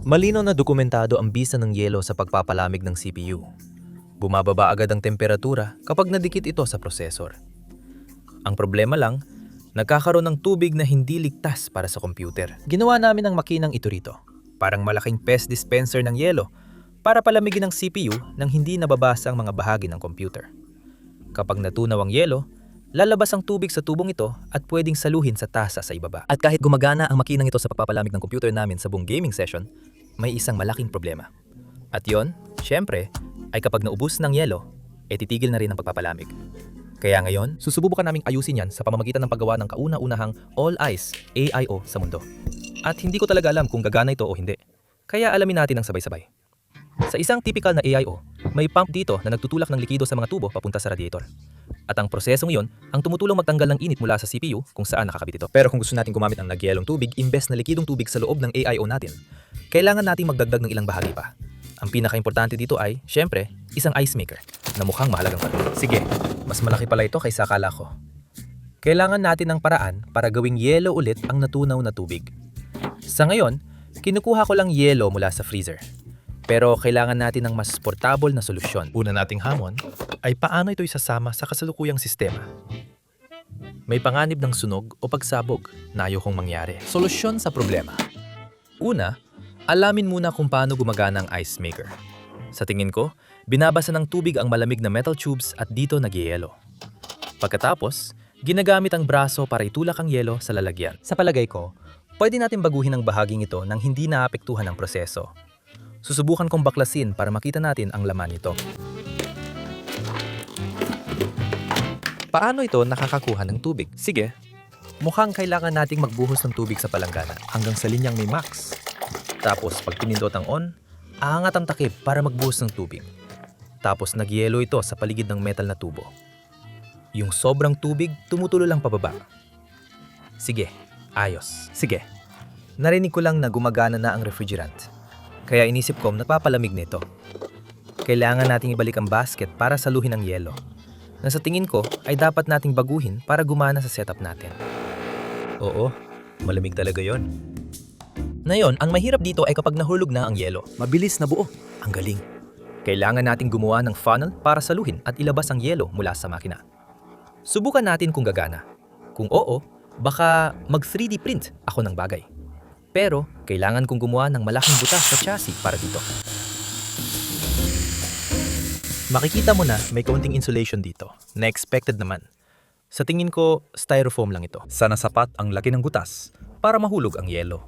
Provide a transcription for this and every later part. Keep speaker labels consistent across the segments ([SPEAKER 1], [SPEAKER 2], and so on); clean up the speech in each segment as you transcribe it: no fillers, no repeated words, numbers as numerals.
[SPEAKER 1] Malinaw na dokumentado ang bisa ng yelo sa pagpapalamig ng CPU. Bumababa agad ang temperatura kapag nadikit ito sa prosesor. Ang problema lang, nagkakaroon ng tubig na hindi ligtas para sa computer. Ginawa namin ang makinang ito rito. Parang malaking pest dispenser ng yelo para palamigin ang CPU nang hindi nababasa ang mga bahagi ng computer. Kapag natunaw ang yelo, lalabas ang tubig sa tubong ito at pwedeng saluhin sa tasa sa ibaba. At kahit gumagana ang makinang ito sa pagpapalamig ng computer namin sa buong gaming session, may isang malaking problema. At yon, syempre, ay kapag naubos ng yelo, titigil na rin ang pagpapalamig. Kaya ngayon, susubukan naming ayusin yan sa pamamagitan ng paggawa ng kauna-unahang all-ice AIO sa mundo. At hindi ko talaga alam kung gagana ito o hindi. Kaya alamin natin ang sabay-sabay. Sa isang typical na AIO, may pump dito na nagtutulak ng likido sa mga tubo papunta sa radiator. At ang prosesong iyon ang tumutulong magtanggal ng init mula sa CPU kung saan nakakabit ito. Pero kung gusto natin gumamit ng nagyelong tubig imbes na likidong tubig sa loob ng AIO natin, kailangan nating magdagdag ng ilang bahagi pa. Ang pinaka-importante dito ay, syempre, isang ice maker na mukhang mahalagang parte. Sige, mas malaki pala ito kaysa akala ko. Kailangan natin ng paraan para gawing yelo ulit ang natunaw na tubig. Sa ngayon, kinukuha ko lang yelo mula sa freezer. Pero kailangan natin ng mas portable na solusyon. Una nating hamon ay paano ito isasama sa kasalukuyang sistema. May panganib ng sunog o pagsabog na ayokong mangyari. Solusyon sa problema. Una, alamin muna kung paano gumagana ang ice maker. Sa tingin ko, binabasa ng tubig ang malamig na metal tubes at dito nagyayelo. Pagkatapos, ginagamit ang braso para itulak ang yelo sa lalagyan. Sa palagay ko, pwede natin baguhin ang bahaging ito nang hindi naapektuhan ang proseso. Susubukan kong baklasin para makita natin ang laman nito. Paano ito nakakakuha ng tubig? Sige, mukhang kailangan nating magbuhos ng tubig sa palanggana hanggang sa linyang may max. Tapos pag pinindot ang on, aangat ang takip para magbuhos ng tubig. Tapos nagyelo ito sa paligid ng metal na tubo. Yung sobrang tubig tumutulo lang pababa. Sige, ayos. Sige, narinig ko lang na gumagana na ang refrigerant. Kaya inisip ko nagpapalamig nito. Kailangan nating ibalik ang basket para saluhin ang yelo. Na sa tingin ko ay dapat nating baguhin para gumana sa setup natin. Oo, malamig talaga yon. Ngayon, ang mahirap dito ay kapag nahulog na ang yelo. Mabilis na buo. Ang galing. Kailangan nating gumawa ng funnel para saluhin at ilabas ang yelo mula sa makina. Subukan natin kung gagana. Kung oo, baka mag 3D print ako ng bagay. Pero, kailangan kong gumawa ng malaking butas sa chassis para dito. Makikita mo na may kaunting insulation dito, na expected naman. Sa tingin ko, styrofoam lang ito. Sana sapat ang laki ng butas para mahulog ang yelo.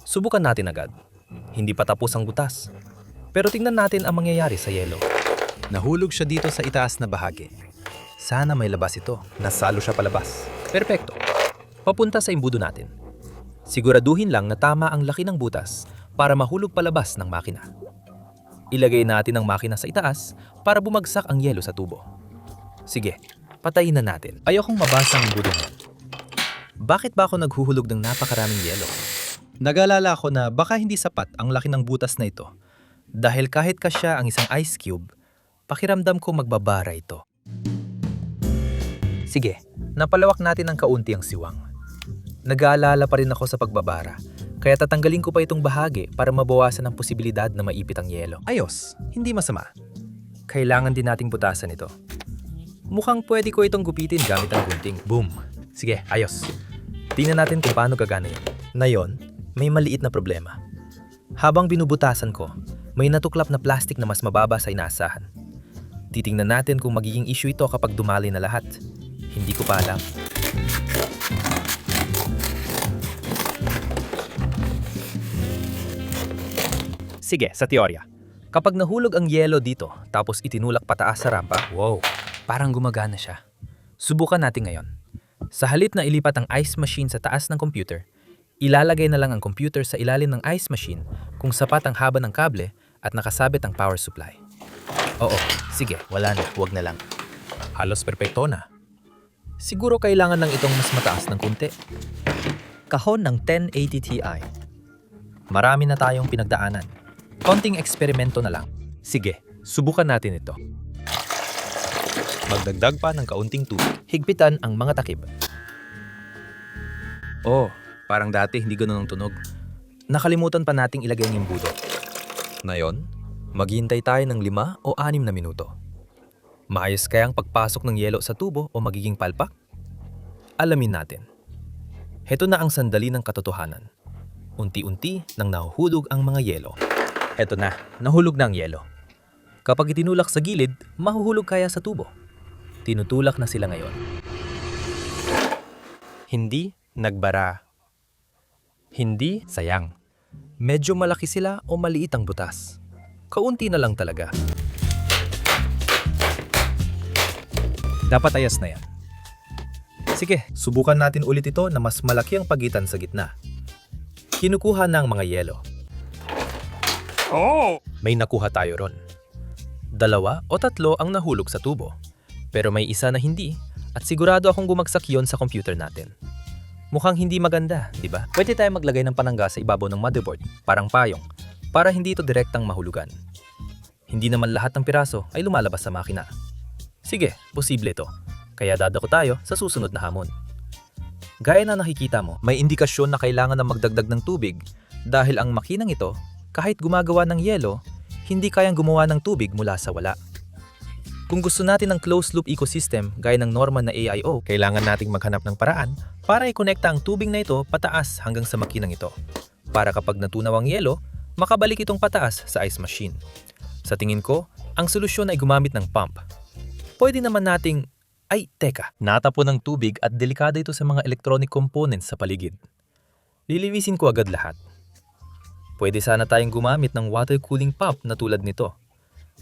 [SPEAKER 1] Subukan natin agad. Hindi pa tapos ang butas. Pero tingnan natin ang mangyayari sa yelo. Nahulog siya dito sa itaas na bahagi. Sana may labas ito. Nasalo siya palabas. Perpekto. Papunta sa imbudo natin. Siguraduhin lang na tama ang laki ng butas para mahulog palabas ng makina. Ilagay natin ang makina sa itaas para bumagsak ang yelo sa tubo. Sige, patayin na natin. Ayokong mabasa ang imbudo niyan. Bakit ba ako naghuhulog ng napakaraming yelo? Nag-alala ako na baka hindi sapat ang laki ng butas na ito dahil kahit kasya ang isang ice cube, pakiramdam ko magbabara ito. Sige, napalawak natin ng kaunti ang siwang. Nag-aalala pa rin ako sa pagbabara, kaya tatanggalin ko pa itong bahagi para mabawasan ang posibilidad na maipit ang yelo. Ayos, hindi masama. Kailangan din nating butasan ito. Mukhang pwede ko itong gupitin gamit ang gunting. Boom! Sige, ayos. Tingnan natin kung paano gagana yun. Ngayon, may maliit na problema. Habang binubutasan ko, may natuklap na plastic na mas mababa sa inaasahan. Titingnan natin kung magiging issue ito kapag dumali na lahat. Hindi ko pa alam. Sige, sa teorya. Kapag nahulog ang yelo dito, tapos itinulak pataas sa rampa, wow, parang gumagana siya. Subukan natin ngayon. Sa halip na ilipat ang ice machine sa taas ng computer, ilalagay na lang ang computer sa ilalim ng ice machine kung sapat ang haba ng kable at nakasabit ang power supply. Oo, sige, wala na, huwag na lang. Halos perpekto na. Siguro kailangan lang itong mas mataas ng kunti. Kahon ng 1080 Ti. Marami na tayong pinagdaanan. Konting eksperimento na lang. Sige, subukan natin ito. Magdagdag pa ng kaunting tubig. Higpitan ang mga takip. Oh, parang dati hindi ganun ang tunog. nakalimutan pa nating ilagay yung budo. Ngayon, maghihintay tayo ng 5 o 6 na minuto. Maayos kayang pagpasok ng yelo sa tubo o magiging palpak? Alamin natin. Heto na ang sandali ng katotohanan. Unti-unti nang nahuhulog ang mga yelo. Heto na, nahulog na ang yelo. Kapag itinulak sa gilid, mahuhulog kaya sa tubo. Tinutulak na sila ngayon. Hindi nagbara. Hindi sayang. Medyo malaki sila o maliit ang butas. Kaunti na lang talaga. Dapat ayos na yan. Sige, subukan natin ulit ito na mas malaki ang pagitan sa gitna. Kinukuha na ang mga yelo. May nakuha tayo ron. 2 o 3 ang nahulog sa tubo. Pero may isa na hindi at sigurado akong gumagsak yon sa computer natin. Mukhang hindi maganda, di ba? Pwede tayo maglagay ng panangga sa ibabaw ng motherboard, parang payong, para hindi ito direktang mahulugan. Hindi naman lahat ng piraso ay lumalabas sa makina. Sige, posible ito. Kaya dadako tayo sa susunod na hamon. Gaya na nakikita mo, may indikasyon na kailangan na magdagdag ng tubig dahil ang makinang ito, kahit gumagawa ng yelo, hindi kayang gumawa ng tubig mula sa wala. Kung gusto natin ng closed-loop ecosystem gaya ng normal na AIO, kailangan nating maghanap ng paraan para ikonekta ang tubig na ito pataas hanggang sa makinang ito. Para kapag natunaw ang yelo, makabalik itong pataas sa ice machine. Sa tingin ko, ang solusyon ay gumamit ng pump. Pwede naman nating, teka, natapon ng tubig at delikado ito sa mga electronic components sa paligid. Lilinisin ko agad lahat. Pwede sana tayong gumamit ng water cooling pump na tulad nito.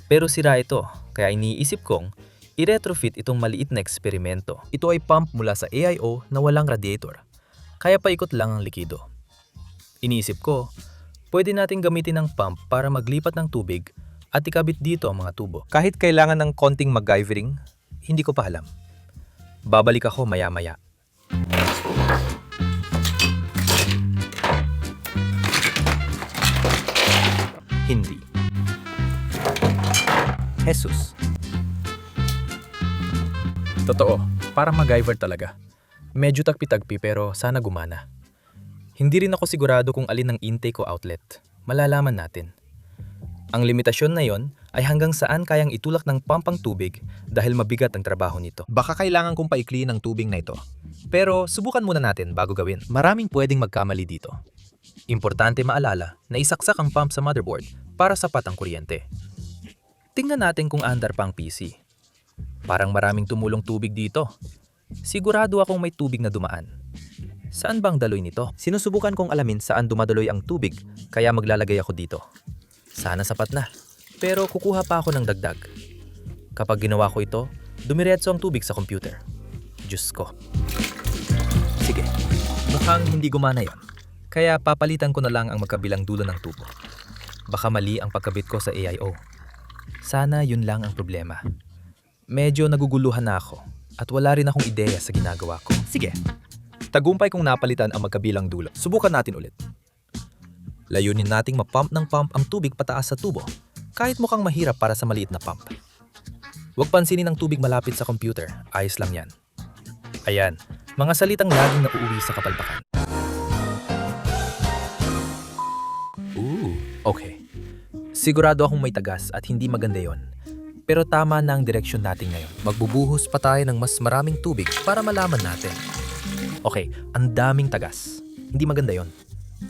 [SPEAKER 1] Pero sira ito, kaya iniisip kong i-retrofit itong maliit na eksperimento. Ito ay pump mula sa AIO na walang radiator, kaya paikot lang ang likido. Iniisip ko, pwede nating gamitin ang pump para maglipat ng tubig at ikabit dito ang mga tubo. Kahit kailangan ng konting MacGyvering, hindi ko pa alam. Babalik ako maya-maya. Hindi. Jesus. Totoo, para MacGyver talaga. Medyo tagpi-tagpi pero sana gumana. Hindi rin ako sigurado kung alin ang intake o outlet. Malalaman natin. Ang limitasyon na yon ay hanggang saan kayang itulak ng pump ang tubig dahil mabigat ang trabaho nito. Baka kailangan kong paikliin ang tubig na ito. Pero subukan muna natin bago gawin. Maraming pwedeng magkamali dito. Importante maalala na isaksak ang pump sa motherboard para sapat ang kuryente. Tingnan natin kung andar pa ang PC. Parang maraming tumulong tubig dito. Sigurado akong may tubig na dumaan. Saan bang daloy nito? Sinusubukan kong alamin saan dumadaloy ang tubig kaya maglalagay ako dito. Sana sapat na. Pero kukuha pa ako ng dagdag. Kapag ginawa ko ito, dumiretso ang tubig sa computer. Diyos ko. Sige, mukhang hindi gumana yon. Kaya papalitan ko na lang ang magkabilang dulo ng tubo. Baka mali ang pagkabit ko sa AIO. Sana yun lang ang problema. Medyo naguguluhan na ako at wala rin akong ideya sa ginagawa ko. Sige, tagumpay kong napalitan ang magkabilang dulo. Subukan natin ulit. Layunin nating mapump ng pump ang tubig pataas sa tubo, kahit mukhang mahirap para sa maliit na pump. Huwag pansinin ang tubig malapit sa computer, ayos lang yan. Ayan, mga salitang laging nauuwi sa kapalpakan. Okay. Sigurado akong may tagas at hindi maganda yon. Pero tama na ang direksyon natin ngayon. Magbubuhos pa tayo ng mas maraming tubig para malaman natin. Okay, ang daming tagas. Hindi maganda yon.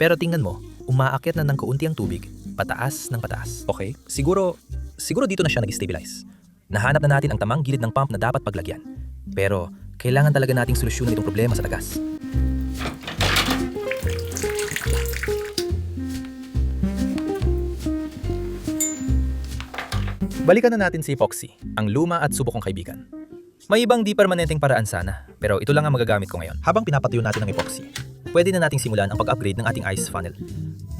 [SPEAKER 1] Pero tingnan mo, umaakyat na ng kaunti ang tubig, pataas ng pataas. Okay, siguro dito na siya nag-stabilize. Nahanap na natin ang tamang gilid ng pump na dapat paglagyan. Pero kailangan talaga nating solusyonan itong problema sa tagas. Balikan na natin si Epoxy, ang luma at subok kong kaibigan. May ibang di permanenteng paraan sana, pero ito lang ang magagamit ko ngayon. Habang pinapatuyo natin ang Epoxy, pwede na nating simulan ang pag-upgrade ng ating ice funnel.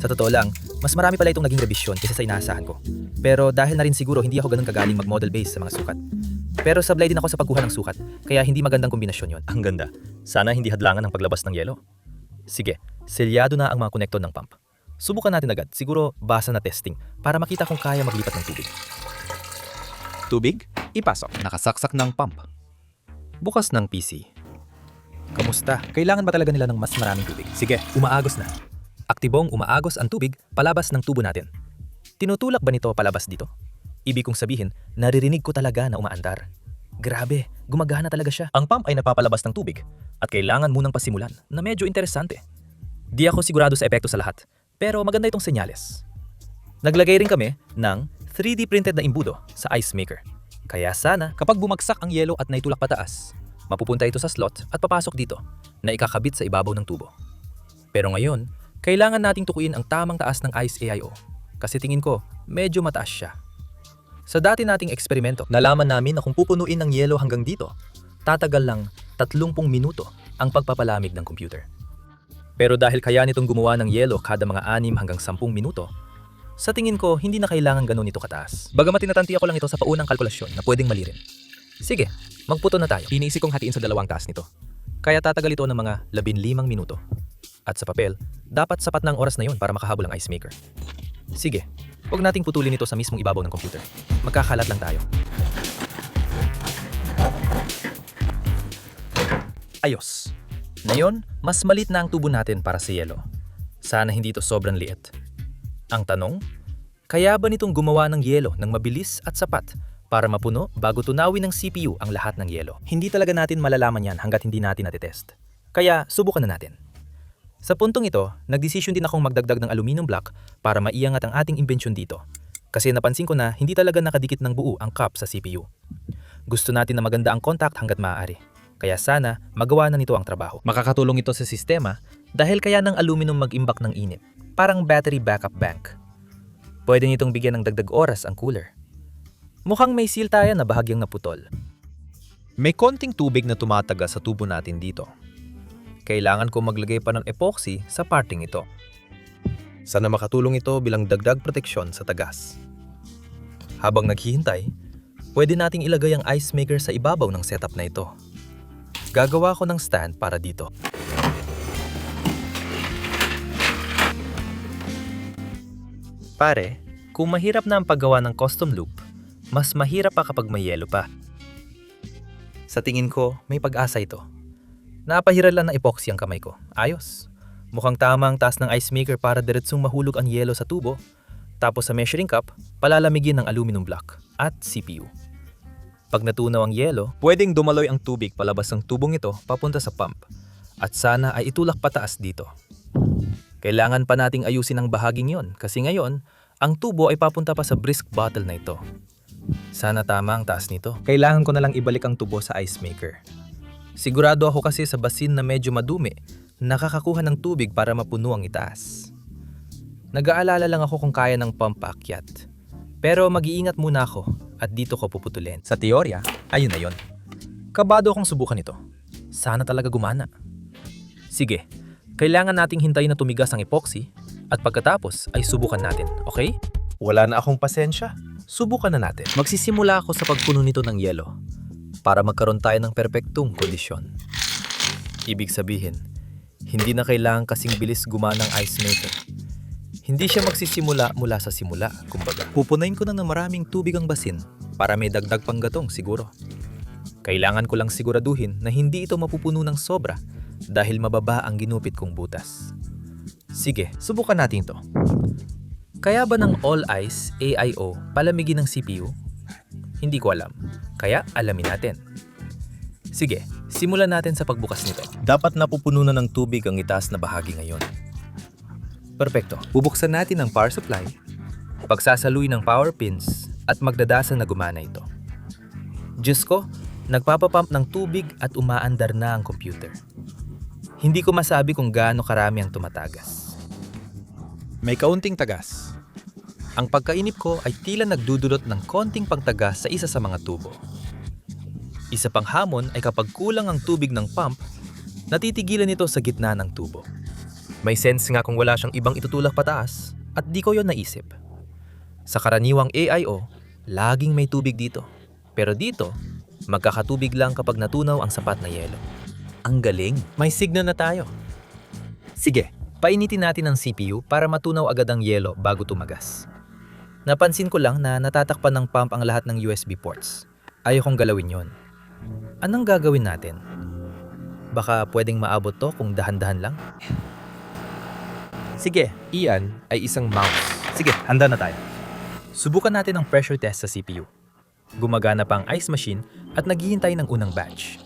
[SPEAKER 1] Sa totoo lang, mas marami pala itong naging revision kaysa sa inaasahan ko. Pero dahil na rin siguro hindi ako ganun kagaling mag-model base sa mga sukat. Pero sablay din ako sa pagkuha ng sukat, kaya hindi magandang kombinasyon yon. Ang ganda. Sana hindi hadlangan ang paglabas ng yelo. Sige, selyado na ang mga konektor ng pump. Subukan natin agad, siguro basa na testing, para makita kung kaya maglipat ng tubig. Tubig, ipasok. Nakasaksak ng pump. Bukas ng PC. Kamusta? Kailangan ba talaga nila ng mas maraming tubig? Sige, umaagos na. Aktibong umaagos ang tubig palabas ng tubo natin. Tinutulak ba nito palabas dito? Ibig kong sabihin, naririnig ko talaga na umaandar. Grabe, gumagana talaga siya. Ang pump ay nagpapalabas ng tubig at kailangan munang pasimulan na medyo interesante. Di ako sigurado sa epekto sa lahat, pero maganda itong senyales. Naglagay rin kami ng 3D printed na imbudo sa ice maker. Kaya sana kapag bumagsak ang yelo at naitulak pataas, mapupunta ito sa slot at papasok dito na ikakabit sa ibabaw ng tubo. Pero ngayon, kailangan nating tukuyin ang tamang taas ng ice AIO kasi tingin ko medyo mataas siya. Sa dati nating eksperimento, nalaman namin na kung pupunuin ng yelo hanggang dito, tatagal lang 30 minuto ang pagpapalamig ng computer. Pero dahil kaya nitong gumawa ng yelo kada mga 6 hanggang 10 minuto, sa tingin ko hindi na kailangan ganun ito kataas. Bagamat tinatantiya ko lang ito sa paunang kalkulasyon na pwedeng mali rin. Sige, magputo na tayo. Iniisip kong hatiin sa dalawang taas nito. Kaya tatagal ito ng mga 15 minuto. At sa papel, dapat sapat na ang oras na yun para makahabol ang ice maker. Sige, huwag nating putulin ito sa mismong ibabaw ng computer. Magkakalat lang tayo. Ayos. Ngayon, mas malit na ang tubo natin para sa yelo. Sana hindi ito sobrang liit. Ang tanong, kaya ba nitong gumawa ng yelo ng mabilis at sapat para mapuno bago tunawin ng CPU ang lahat ng yelo? Hindi talaga natin malalaman yan hanggat hindi natin natitest. Kaya subukan na natin. Sa puntong ito, nagdesisyon din akong magdagdag ng aluminum block para maiangat ang ating imbensyon dito. Kasi napansin ko na hindi talaga nakadikit ng buo ang cup sa CPU. Gusto natin na maganda ang contact hanggat maaari. Kaya sana magawa na nito ang trabaho. Makakatulong ito sa sistema dahil kaya ng aluminum mag-imbak ng init. Parang battery backup bank. Pwede nitong bigyan ng dagdag oras ang cooler. Mukhang may seal tayo na bahagyang naputol. May konting tubig na tumataga sa tubo natin dito. Kailangan ko maglagay pa ng epoxy sa parting ito. Sana makatulong ito bilang dagdag proteksyon sa tagas. Habang naghihintay, pwede nating ilagay ang ice maker sa ibabaw ng setup na ito. Gagawa ko ng stand para dito. Pare, kung mahirap na ang paggawa ng custom loop, mas mahirap pa kapag may yelo pa. Sa tingin ko, may pag-asa ito. Napahiral lang ng epoxy ang kamay ko. Ayos. Mukhang tama ang taas ng ice maker para diretsong mahulog ang yelo sa tubo. Tapos sa measuring cup, palalamigin ng aluminum block at CPU. Pag natunaw ang yelo, pwedeng dumaloy ang tubig palabas ng tubong ito papunta sa pump. At sana ay itulak pataas dito. Kailangan pa nating ayusin ang bahaging yon kasi ngayon, ang tubo ay papunta pa sa brisk bottle na ito. Sana tama ang taas nito. Kailangan ko na lang ibalik ang tubo sa ice maker. Sigurado ako kasi sa basin na medyo madumi, nakakakuha ng tubig para mapuno ang itaas. Nag-aalala lang ako kung kaya ng pump paakyat. Pero mag-iingat muna ako at dito ko puputulin. Sa teorya, ayun na yun. Kabado akong subukan ito. Sana talaga gumana. Sige, kailangan nating hintayin na tumigas ang epoxy at pagkatapos ay subukan natin, okay? Wala na akong pasensya. Subukan na natin. Magsisimula ako sa pagpuno nito ng yelo para magkaroon tayo ng perpektong kondisyon. Ibig sabihin, hindi na kailangan kasing bilis gumana ng ice maker. Hindi siya magsisimula mula sa simula, kumbaga. Pupunayin ko na ng maraming tubig ang basin para may dagdag panggatong siguro. Kailangan ko lang siguraduhin na hindi ito mapupuno ng sobra dahil mababa ang ginupit kong butas. Sige, subukan natin ito. Kaya ba ng all ice AIO palamigin ng CPU? Hindi ko alam. Kaya alamin natin. Sige, simulan natin sa pagbukas nito. Dapat napupuno na ng tubig ang itaas na bahagi ngayon. Perpekto. Bubuksan natin ang power supply, pagsasaluy ng power pins at magdadasal na gumana ito. Diyos ko, nagpapapump ng tubig at umaandar na ang computer. Hindi ko masabi kung gaano karami ang tumatagas. May kaunting tagas. Ang pagkainip ko ay tila nagdudulot ng konting pagtagas sa isa sa mga tubo. Isa pang hamon ay kapag kulang ang tubig ng pump, natitigilan ito sa gitna ng tubo. May sense nga kung wala siyang ibang itutulak pataas at di ko yon naisip. Sa karaniwang AIO, laging may tubig dito. Pero dito, magkakatubig lang kapag natunaw ang sapat na yelo. Ang galing, may signal na tayo. Sige, painitin natin ang CPU para matunaw agad ang yelo bago tumagas. Napansin ko lang na natatakpan ng pump ang lahat ng USB ports. Ayokong galawin yon. Anong gagawin natin? Baka pwedeng maabot to kung dahan-dahan lang? Sige, iyan ay isang mouse. Sige, handa na tayo. Subukan natin ang pressure test sa CPU. Gumagana pa ang ice machine at naghihintay ng unang batch.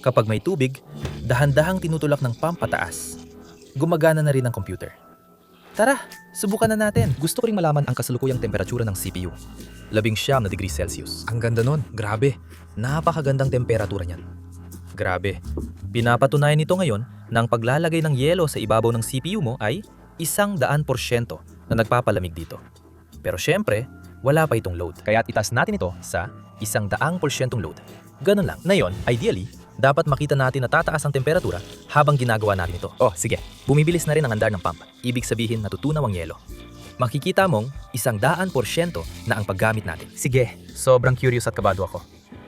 [SPEAKER 1] Kapag may tubig, dahan-dahang tinutulak ng pump pataas. Gumagana na rin ang computer. Tara, subukan na natin. Gusto ko ring malaman ang kasalukuyang temperatura ng CPU. 19 degrees Celsius. Ang ganda nun, grabe. Napakagandang temperatura niyan. Grabe. Pinapatunayan nito ngayon na ang paglalagay ng yelo sa ibabaw ng CPU mo ay 100% na nagpapalamig dito. Pero syempre, wala pa itong load. Kaya't itaas natin ito sa 100% load. Ganun lang. Ngayon, ideally, dapat makita natin na tataas ang temperatura habang ginagawa natin ito. Oh, sige. Bumibilis na rin ang andar ng pump. Ibig sabihin natutunaw ang yelo. Makikita mong 100% na ang paggamit natin. Sige, sobrang curious at kabado ako.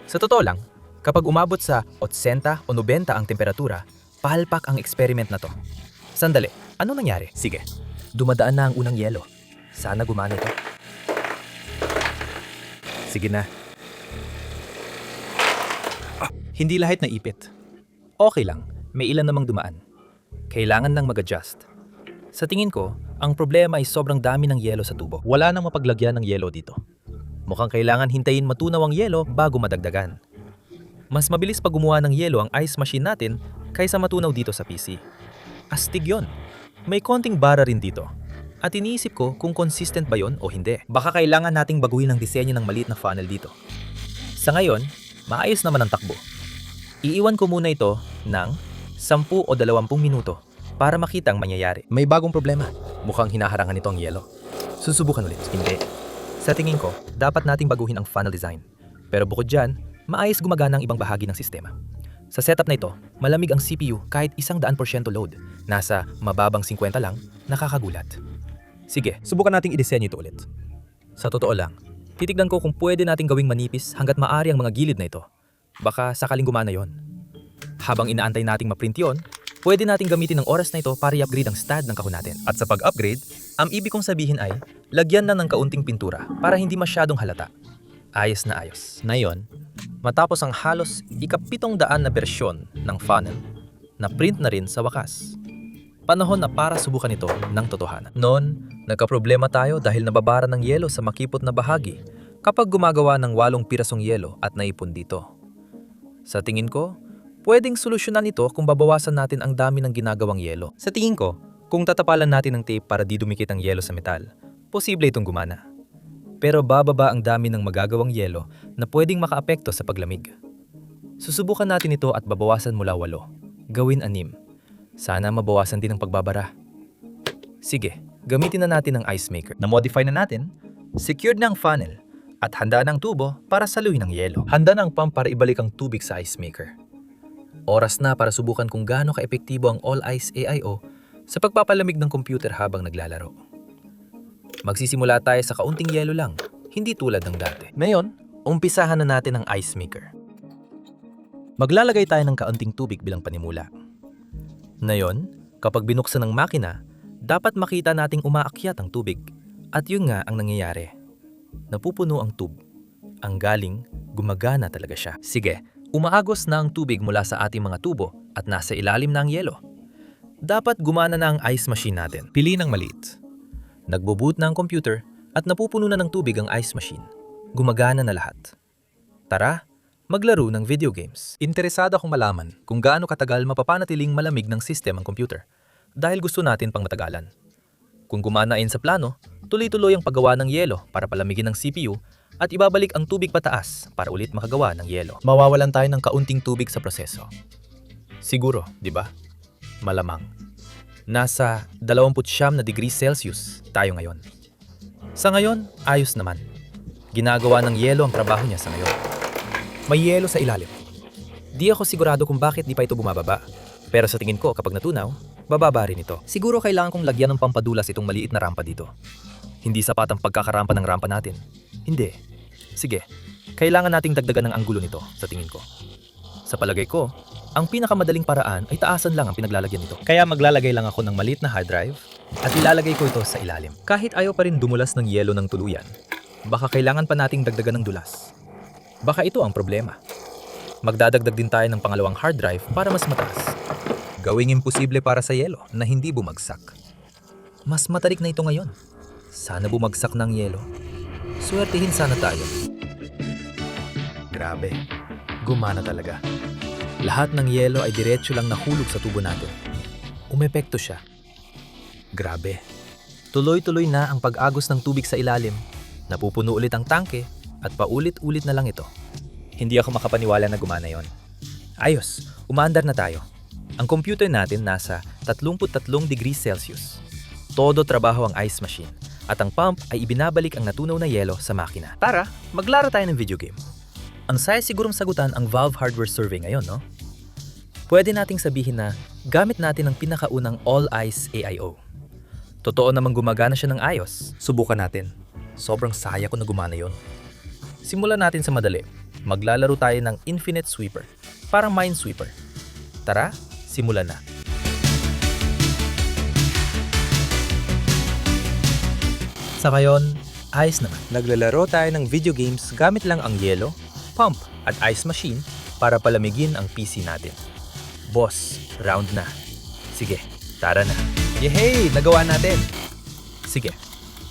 [SPEAKER 1] Sa totoo lang, kapag umabot sa 80 o 90 ang temperatura, palpak ang experiment na to. Sandali, ano nangyari? Sige, dumadaan na ang unang yelo. Sana gumana ito. Sige na. Hindi lahat na ipit. Okay lang, may ilan namang dumaan. Kailangan nang mag-adjust. Sa tingin ko, ang problema ay sobrang dami ng yelo sa tubo. Wala nang mapaglagyan ng yelo dito. Mukhang kailangan hintayin matunaw ang yelo bago madagdagan. Mas mabilis pag gumawa ng yelo ang ice machine natin kaysa matunaw dito sa PC. Astig yon. May konting bara rin dito. At iniisip ko kung consistent ba yon o hindi. Baka kailangan nating baguhin ang disenyo ng maliit na funnel dito. Sa ngayon, maayos naman ang takbo. Iiwan ko muna ito ng 10 o 20 minuto para makita ang mangyayari. May bagong problema. Mukhang hinaharangan ito ang yelo. Susubukan ulit. Hindi. Sa tingin ko, dapat nating baguhin ang funnel design. Pero bukod dyan, maayos gumagana ang ibang bahagi ng sistema. Sa setup na ito, malamig ang CPU kahit 100% load. Nasa mababang 50 lang, nakakagulat. Sige, subukan nating i-disenyo ito ulit. Sa totoo lang, titignan ko kung pwede nating gawing manipis hanggat maaari ang mga gilid na ito. Baka sakaling gumana yon. Habang inaantay nating ma-print yon, pwede nating gamitin ang oras na ito para i-upgrade ang stud ng kahon natin. At sa pag-upgrade, ang ibig kong sabihin ay lagyan na ng kaunting pintura para hindi masyadong halata. Ayos na ayos. Ngayon, matapos ang halos 700 na bersyon ng funnel, na-print na rin sa wakas. Panahon na para subukan ito ng totohanan. Noon, nagkaproblema tayo dahil nababara ng yelo sa makipot na bahagi kapag gumagawa ng 8 pirasong yelo at naipon dito. Sa tingin ko, pwedeng solusyonan ito kung babawasan natin ang dami ng ginagawang yelo. Sa tingin ko, kung tatapalan natin ng tape para di dumikit ang yelo sa metal, posible itong gumana. Pero bababa ang dami ng magagawang yelo na pwedeng makaapekto sa paglamig. Susubukan natin ito at babawasan mula 8. Gawin 6. Sana mabawasan din ang pagbabara. Sige, gamitin na natin ang ice maker. Na-modify na natin, secured na ang funnel, at handa ng tubo para saluhin ang yelo. Handa na ang pump para ibalik ang tubig sa ice maker. Oras na para subukan kung gaano ka-epektibo ang All Ice AIO sa pagpapalamig ng computer habang naglalaro. Magsisimula tayo sa kaunting yelo lang, hindi tulad ng dati. Ngayon, umpisahan na natin ang ice maker. Maglalagay tayo ng kaunting tubig bilang panimula. Ngayon, kapag binuksan ng makina, dapat makita nating umaakyat ang tubig. At yun nga ang nangyayari. Napupuno ang tube. Ang galing, gumagana talaga siya. Sige, umaagos na ang tubig mula sa ating mga tubo at nasa ilalim na ang yelo. Dapat gumana na ang ice machine natin. Pili ng maliit. Nagbo-boot na ang computer at napupuno na ng tubig ang ice machine. Gumagana na lahat. Tara, maglaro ng video games. Interesado akong malaman kung gaano katagal mapapanatiling malamig ng system ang computer dahil gusto natin pang matagalan. Kung gumana ayon sa plano, tuloy-tuloy ang paggawa ng yelo para palamigin ng CPU at ibabalik ang tubig pataas para ulit makagawa ng yelo. Mawawalan tayo ng kaunting tubig sa proseso. Siguro, di ba? Malamang. Nasa 29 na degrees Celsius tayo ngayon. Sa ngayon, ayos naman. Ginagawa ng yelo ang trabaho niya sa ngayon. May yelo sa ilalim. Di ako sigurado kung bakit di pa ito bumababa. Pero sa tingin ko kapag natunaw, bababa rin ito. Siguro kailangan kong lagyan ng pampadulas itong maliit na rampa dito. Hindi sapat ang pagkakarampa ng rampa natin. Hindi. Sige, kailangan nating dagdagan ng anggulo nito sa tingin ko. Sa palagay ko, ang pinakamadaling paraan ay taasan lang ang pinaglalagyan nito. Kaya maglalagay lang ako ng maliit na hard drive at ilalagay ko ito sa ilalim. Kahit ayaw pa rin dumulas ng yelo ng tuluyan, baka kailangan pa nating dagdagan ng dulas. Baka ito ang problema. Magdadagdag din tayo ng pangalawang hard drive para mas mataas. Gawing imposible para sa yelo na hindi bumagsak. Mas matarik na ito ngayon. Sana bumagsak ng yelo. Swertihin sana tayo. Grabe. Gumana talaga. Lahat ng yelo ay diretso lang nahulog sa tubo natin. Umepekto siya. Grabe. Tuloy-tuloy na ang pag-agos ng tubig sa ilalim. Napupuno ulit ang tangke at paulit-ulit na lang ito. Hindi ako makapaniwala na gumana yon. Ayos, umaandar na tayo. Ang computer natin nasa 33 degrees Celsius. Todo trabaho ang ice machine at ang pump ay ibinabalik ang natunaw na yelo sa makina. Tara, maglaro tayo ng video game. Ang saya sigurong sagutan ang Valve Hardware Survey ngayon, no? Pwede nating sabihin na gamit natin ang pinakaunang all-ice AIO. Totoo namang gumagana siya ng ayos. Subukan natin. Sobrang saya ko na gumana yon. Simulan natin sa madali. Maglalaro tayo ng Infinite Sweeper. Parang Minesweeper. Tara, simulan na. Sa ngayon, ayos naman. Naglalaro tayo ng video games gamit lang ang yelo, pump at ice machine para palamigin ang PC natin. Boss, round na. Sige, tara na. Yehey! Nagawa natin! Sige,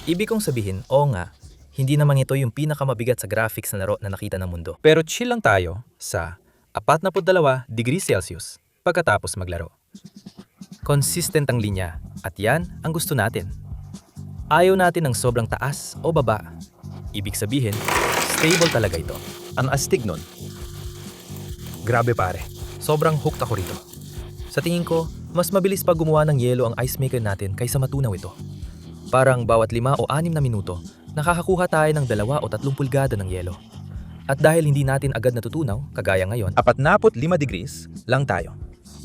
[SPEAKER 1] ibig kong sabihin, oo nga, hindi naman ito yung pinakamabigat sa graphics na laro na nakita ng mundo. Pero chill lang tayo sa 42 degrees Celsius pagkatapos maglaro. Consistent ang linya at yan ang gusto natin. Ayaw natin ng sobrang taas o baba. Ibig sabihin, stable talaga ito. Ang astig nun. Grabe pare, sobrang hooked ako rito. Sa tingin ko, mas mabilis pa gumawa ng yelo ang ice maker natin kaysa matunaw ito. Parang bawat 5 o 6 na minuto, nakakakuha tayo ng 2 o 3 pulgada ng yelo. At dahil hindi natin agad natutunaw, kagaya ngayon, 45 degrees lang tayo.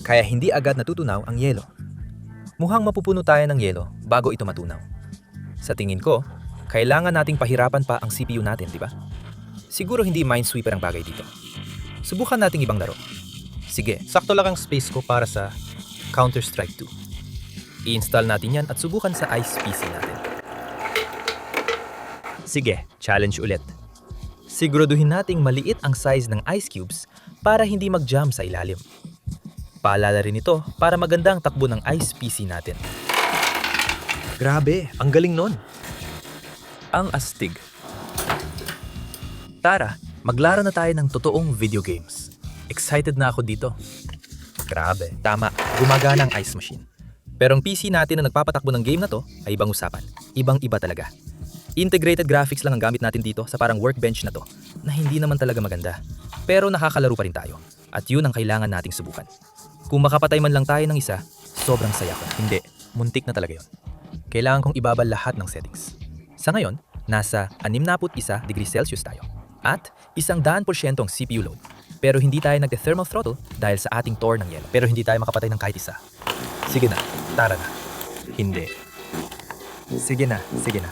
[SPEAKER 1] Kaya hindi agad natutunaw ang yelo. Mukhang mapupuno tayo ng yelo bago ito matunaw. Sa tingin ko, kailangan nating pahirapan pa ang CPU natin, di ba? Siguro hindi Minesweeper ang bagay dito. Subukan nating ibang laro. Sige, sakto lang ang space ko para sa Counter-Strike 2. I-install natin yan at subukan sa ice PC natin. Sige, challenge ulit. Siguraduhin nating maliit ang size ng ice cubes para hindi mag-jam sa ilalim. Paalala rin ito para magandang takbo ng ice PC natin. Grabe, ang galing nun. Ang astig. Tara, maglaro na tayo ng totoong video games. Excited na ako dito. Grabe, tama, gumagana ang ice machine. Pero ang PC natin na nagpapatakbo ng game na to ay ibang usapan. Ibang-iba talaga. Integrated graphics lang ang gamit natin dito sa parang workbench na to, na hindi naman talaga maganda. Pero nakakalaro pa rin tayo. At yun ang kailangan nating subukan. Kung makapatay man lang tayo ng isa, sobrang saya ko. Hindi, muntik na talaga yun. Kailangan kong ibabal lahat ng settings. Sa ngayon, nasa 61 degrees Celsius tayo. At 100% ang CPU load. Pero hindi tayo nagte-thermal throttle dahil sa ating Tor ng yelo. Pero hindi tayo makapatay ng kahit isa. Sige na, tara na. Hindi. Sige na, sige na.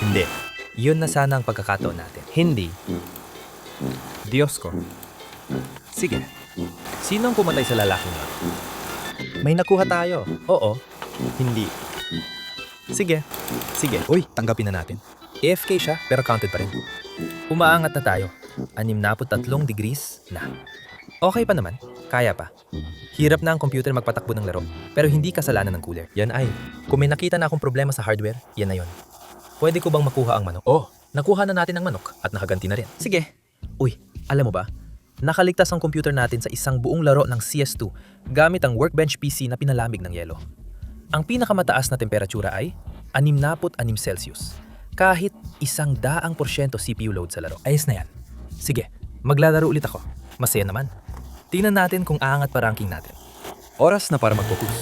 [SPEAKER 1] Hindi. Yun na sana ang pagkakataon natin. Hindi. Diyos ko. Sige. Sino ang pumatay sa lalaking yun? May nakuha tayo. Oo. Hindi. Sige. Sige. Uy, tanggapin na natin. AFK siya, pero counted pa rin. Umaangat na tayo. 63 degrees na. Okay pa naman. Kaya pa. Hirap na ang computer magpatakbo ng laro, pero hindi kasalanan ng cooler. Yan ay, kung may nakita na akong problema sa hardware, yan na yun. Pwede ko bang makuha ang manok? Oh, nakuha na natin ang manok at nakaganti na rin. Sige. Uy, alam mo ba? Nakaligtas ang computer natin sa isang buong laro ng CS2 gamit ang workbench PC na pinalamig ng yelo. Ang pinakamataas na temperatura ay 66 Celsius. Kahit 100% CPU load sa laro. Ayos na yan. Sige, maglalaro ulit ako. Masaya naman. Tingnan natin kung aangat pa ranking natin. Oras na para mag-focus.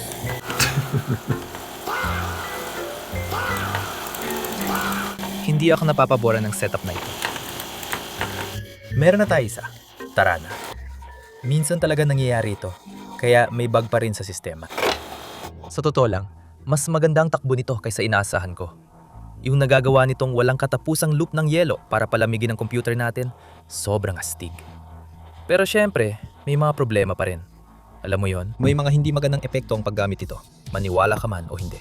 [SPEAKER 1] Hindi ako napapaboran ng setup na ito. Meron na tayo isa. Tara na. Minsan talaga nangyayari ito, kaya may bug pa rin sa sistema. Sa totoo lang, mas magandang takbo nito kaysa inaasahan ko. Yung nagagawa nitong walang katapusang loop ng yelo para palamigin ang computer natin, sobrang astig. Pero syempre, may mga problema pa rin. Alam mo yon, may mga hindi magandang epekto ang paggamit ito, maniwala ka man o hindi.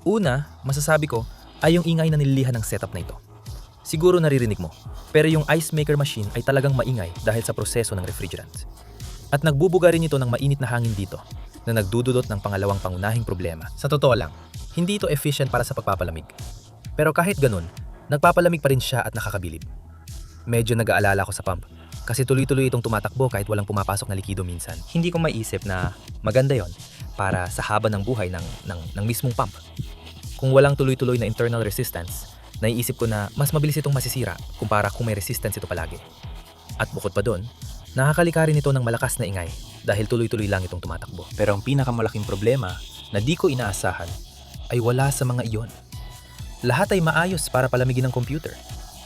[SPEAKER 1] Una, masasabi ko, ay yung ingay na nililihan ng setup na ito. Siguro naririnig mo, pero yung ice maker machine ay talagang maingay dahil sa proseso ng refrigerant. At nagbubuga rin ito ng mainit na hangin dito, na nagdudulot ng pangalawang pangunahing problema. Sa totoo lang, hindi ito efficient para sa pagpapalamig. Pero kahit ganun, nagpapalamig pa rin siya at nakakabilib. Medyo nag-aalala ko sa pump kasi tuloy-tuloy itong tumatakbo kahit walang pumapasok na likido minsan. Hindi ko maiisip na maganda yon para sa haba ng buhay ng mismong pump. Kung walang tuloy-tuloy na internal resistance, naiisip ko na mas mabilis itong masisira kumpara kung may resistance ito palagi. At bukod pa doon, nakakalika rin ito ng malakas na ingay dahil tuloy-tuloy lang itong tumatakbo. Pero ang pinakamalaking problema na di ko inaasahan ay wala sa mga iyon. Lahat ay maayos para palamigin ng computer,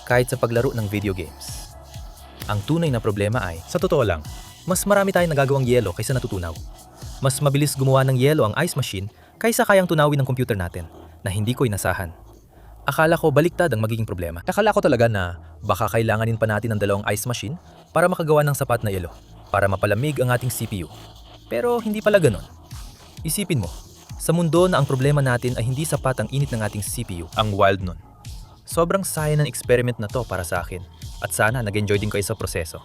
[SPEAKER 1] kahit sa paglaro ng video games. Ang tunay na problema ay, sa totoo lang, mas marami tayong nagagawang yelo kaysa natutunaw. Mas mabilis gumawa ng yelo ang ice machine kaysa kayang tunawin ng computer natin na hindi ko inasahan. Akala ko baliktad ang magiging problema. Akala ko talaga na baka kailanganin pa natin ng dalawang ice machine para makagawa ng sapat na yelo, para mapalamig ang ating CPU. Pero hindi pala ganon. Isipin mo, sa mundo na ang problema natin ay hindi sapat ang init ng ating CPU, ang wild nun. Sobrang saya ng experiment na to para sa akin at sana nag-enjoy din kayo sa proseso.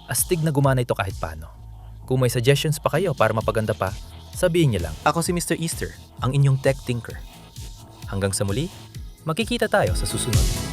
[SPEAKER 1] Astig na gumana ito kahit paano. Kung may suggestions pa kayo para mapaganda pa, sabihin niyo lang. Ako si Mr. Easter, ang inyong tech thinker. Hanggang sa muli, makikita tayo sa susunod.